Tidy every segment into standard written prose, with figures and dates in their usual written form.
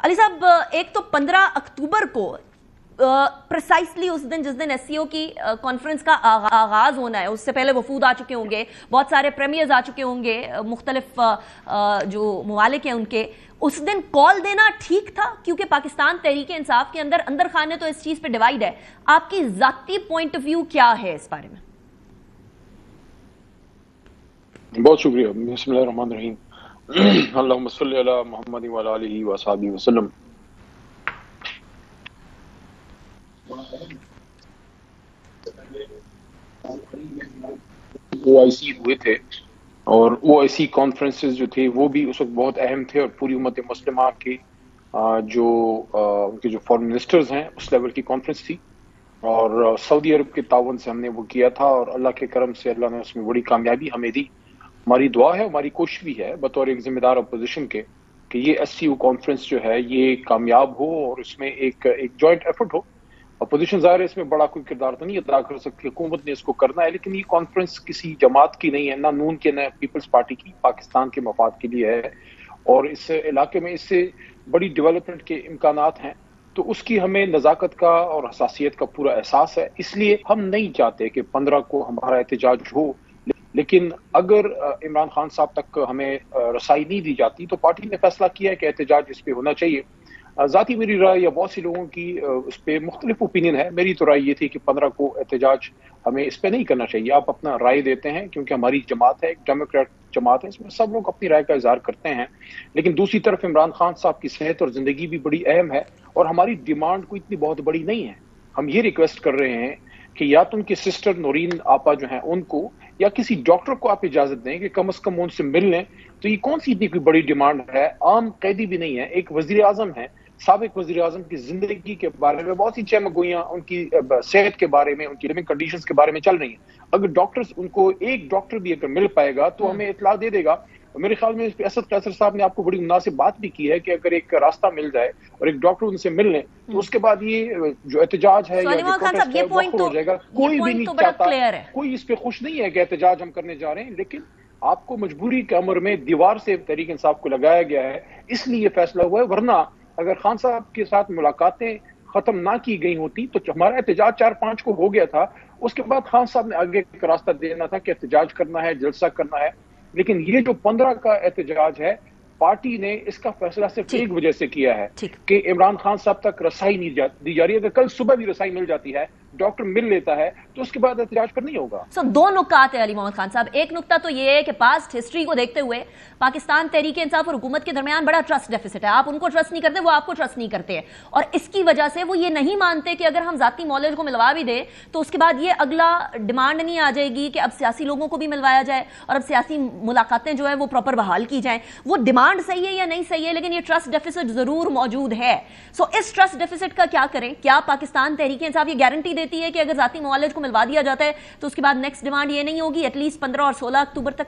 अली साहब, एक तो 15 अक्टूबर को प्रिसाइसली उस दिन जिस दिन एससीओ की कॉन्फ्रेंस का आगाज होना है, उससे पहले वफूद आ चुके होंगे, बहुत सारे प्रीमियर्स आ चुके होंगे, मुख्तलिफ जो मुमालिक हैं उनके, उस दिन कॉल देना ठीक था? क्योंकि पाकिस्तान तहरीक इंसाफ के अंदर अंदर खाने तो इस चीज पे डिवाइड है। आपकी जाती पॉइंट ऑफ व्यू क्या है इस बारे में? बहुत शुक्रिया। बिस्मिल्लाहिर्रहमानिर्रहीम। अल्लाहुम्मा सल्ली अला मुहम्मद व अला आलिहि व अस्हाबिहि वसल्लम। ओआईसी हुए थे और ओआईसी कॉन्फ्रेंसेस जो थे वो भी उस वक्त बहुत अहम थे और पूरी उम्मत मुस्लिमा के जो उनके जो फॉरेन मिनिस्टर्स हैं उस लेवल की कॉन्फ्रेंस थी और सऊदी अरब के तावन से हमने वो किया था और अल्लाह के करम से अल्लाह ने उसमें बड़ी कामयाबी हमें दी। हमारी दुआ है, हमारी कोशिश भी है बतौर एक जिम्मेदार अपोजिशन के कि ये एससीओ कॉन्फ्रेंस जो है ये कामयाब हो और इसमें एक जॉइंट एफर्ट हो। अपोजिशन ज़ाहिर है इसमें बड़ा कोई किरदार तो नहीं अदा कर सकती, हुकूमत ने इसको करना है, लेकिन ये कॉन्फ्रेंस किसी जमात की नहीं है, ना नून के ना पीपल्स पार्टी की, पाकिस्तान के मफाद के लिए है और इस इलाके में इससे बड़ी डेवलपमेंट के इम्कानात हैं। तो उसकी हमें नज़ाकत का और हसासियत का पूरा एहसास है, इसलिए हम नहीं चाहते कि 15 को हमारा एहतजाज हो। लेकिन अगर इमरान खान साहब तक हमें रसाई नहीं दी जाती तो पार्टी ने फैसला किया है कि एहतजाज इस पे होना चाहिए। ज़ाती मेरी राय या बहुत सी लोगों की उस पर मुख्तलिफ ओपिनियन है। मेरी तो राय ये थी कि 15 को एहतजाज हमें इस पर नहीं करना चाहिए। आप अपना राय देते हैं क्योंकि हमारी जमात है, एक डेमोक्रेट जमात है, इसमें सब लोग अपनी राय का इजहार करते हैं। लेकिन दूसरी तरफ इमरान खान साहब की सेहत और ज़िंदगी भी बड़ी अहम है और हमारी डिमांड कोई इतनी बहुत बड़ी नहीं है। हम ये रिक्वेस्ट कर रहे हैं कि या तो उनकी सिस्टर नौरीन आपा जो हैं उनको या किसी डॉक्टर को आप इजाजत दें कि कम से कम उनसे मिल लें। तो ये कौन सी इतनी कोई बड़ी डिमांड है? आम कैदी भी नहीं है, एक वजीर आजम है, साबिक वजीर आजम की जिंदगी के बारे में बहुत सी चहमगोइयां उनकी सेहत के बारे में, उनकी लिविंग कंडीशंस के बारे में चल रही हैं। अगर डॉक्टर्स उनको एक डॉक्टर भी अगर मिल पाएगा तो हमें इतला दे देगा। मेरे ख्याल में असद कैसर साहब ने आपको बड़ी मुनासिब बात भी की है कि अगर एक रास्ता मिल जाए और एक डॉक्टर उनसे मिल लें तो उसके बाद ये जो एहतजाज है या जो प्रोटेस्ट है वो हो जाएगा। कोई भी नहीं चाहता, कोई इस पे खुश नहीं है कि एहतजाज हम करने जा रहे हैं, लेकिन आपको मजबूरी के अमर में दीवार से तहरीक इंसाफ को लगाया गया है, इसलिए फैसला हुआ है। वरना अगर खान साहब के साथ मुलाकातें खत्म ना की गई होती तो हमारा एहतजाज 4-5 को हो गया था। उसके बाद खान साहब ने आगे एक रास्ता देना था कि एहतजाज करना है, जलसा करना है। लेकिन ये जो 15 का एहतजाज है, पार्टी ने इसका फैसला सिर्फ एक वजह से किया है कि इमरान खान साहब तक रसाई नहीं दी जा रही है। अगर कल सुबह भी रसाई मिल जाती है, डॉक्टर मिल लेता है, तो उसके बाद एहतजाज पर नहीं होगा। दो नुकात है अली मोहम्मद खान साहब। एक नुकता तो ये है कि पास्ट हिस्ट्री को देखते हुए पाकिस्तान तहरीक इंसाफ और हुकूमत के दरमियान बड़ा ट्रस्ट डेफिसिट है। आप उनको ट्रस्ट नहीं करते, वो आपको ट्रस्ट नहीं करते हैं और इसकी वजह से वो ये नहीं मानते कि अगर हम जाती मौलवी को मिलवा भी दे तो उसके बाद ये अगला डिमांड नहीं आ जाएगी कि अब सियासी लोगों को भी मिलवाया जाए और अब सियासी मुलाकातें जो है वो प्रॉपर बहाल की जाए। वो डिमांड सही है या नहीं सही है, लेकिन ये ट्रस्ट डेफिसिट जरूर मौजूद है। सो इस ट्रस्ट डेफिसिट का क्या करें? क्या पाकिस्तान तहरीक इंसाफ ये गारंटी देती है कि अगर जाती मुआलिज को मिलवा दिया जाता है तो उसके बाद नेक्स्ट डिमांड ये नहीं होगी एटलीस्ट 15 और 16 अक्टूबर तक?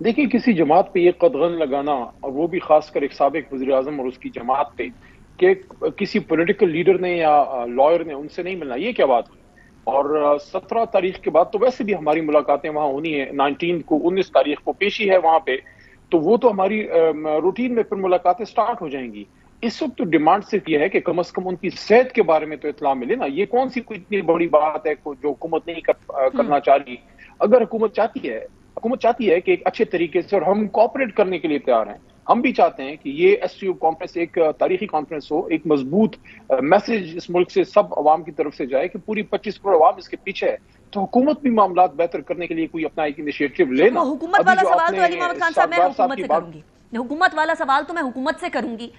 देखिए, किसी जमात पे ये कदगन लगाना और वो भी खासकर एक साबिक वज़ीर आज़म और उसकी जमात पे कि किसी पॉलिटिकल लीडर ने या लॉयर ने उनसे नहीं मिलना, ये क्या बात है? और 17 तारीख के बाद तो वैसे भी हमारी मुलाकातें वहां होनी है। 19 तारीख को पेशी है वहां पे, तो वो तो हमारी रूटीन में फिर मुलाकातें स्टार्ट हो जाएंगी। इस वक्त तो डिमांड सिर्फ ये है कि कम से कम उनकी सेहत के बारे में तो इत्तला मिले ना। ये कौन सी कोई इतनी बड़ी बात है जो हुकूमत नहीं करना चाह रही। अगर हुकूमत चाहती है कि एक अच्छे तरीके से, और हम कोऑपरेट करने के लिए तैयार हैं, हम भी चाहते हैं कि ये एससीओ कॉन्फ्रेंस एक तारीखी कॉन्फ्रेंस हो, एक मजबूत मैसेज इस मुल्क से सब अवाम की तरफ से जाए कि पूरी 25 करोड़ अवाम इसके पीछे है। तो हुकूमत भी मामला बेहतर करने के लिए कोई अपना एक इनिशिएटिव लेना। हुकूमत वाला सवाल तो अली मोहम्मद खान साहब मैं हुकूमत से करूंगी, हुकूमत वाला सवाल तो मैं हुकूमत से करूंगी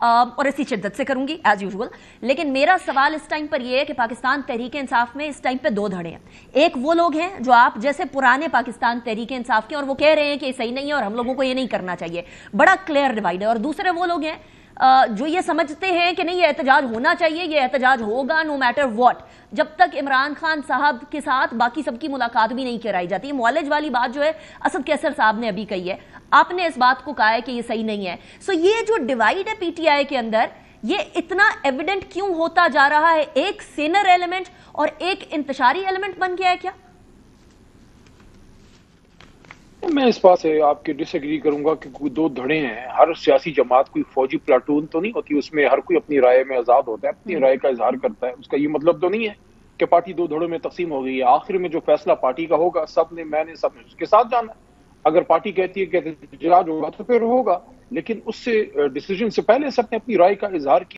और इसी शिद्दत से करूंगी एज यूजुअल। लेकिन मेरा सवाल इस टाइम पर यह है कि पाकिस्तान तहरीक इंसाफ में इस टाइम पे दो धड़े हैं। एक वो लोग हैं जो आप जैसे पुराने पाकिस्तान तहरीक इंसाफ के और वो कह रहे हैं कि सही नहीं है और हम लोगों को ये नहीं करना चाहिए, बड़ा क्लियर डिवाइड है। और दूसरे वो लोग हैं जो ये समझते हैं कि नहीं ये एहतजाज होना चाहिए, ये एहतजाज होगा नो मैटर व्हाट, जब तक इमरान खान साहब के साथ बाकी सबकी मुलाकात भी नहीं कराई जाती। मुआलिज वाली बात जो है असद कैसर साहब ने अभी कही है, आपने इस बात को कहा है कि ये सही नहीं है। सो ये जो डिवाइड है पीटीआई के अंदर, ये इतना एविडेंट क्यों होता जा रहा है? एक सीनियर एलिमेंट और एक इंतशारी एलिमेंट बन गया है क्या? میں اس بات سے آپ کے ڈس ایگری کروں گا کہ کوئی دو دھڑے ہیں. ہر سیاسی جماعت کوئی فوجی پلاٹون تو نہیں ہوتی, اس میں ہر کوئی اپنی رائے میں آزاد ہوتا ہے, اپنی رائے کا اظہار کرتا ہے. اس کا یہ مطلب تو نہیں ہے کہ پارٹی دو دھڑوں میں تقسیم ہو گئی ہے. آخر میں جو فیصلہ پارٹی کا ہوگا, سب نے اس کے ساتھ جانا ہے. اگر پارٹی کہتی ہے کہ احتجاج ہوگا تو پھر ہوگا, لیکن اس سے ڈیسیجن سے پہلے سب نے اپنی رائے کا اظہار کیا.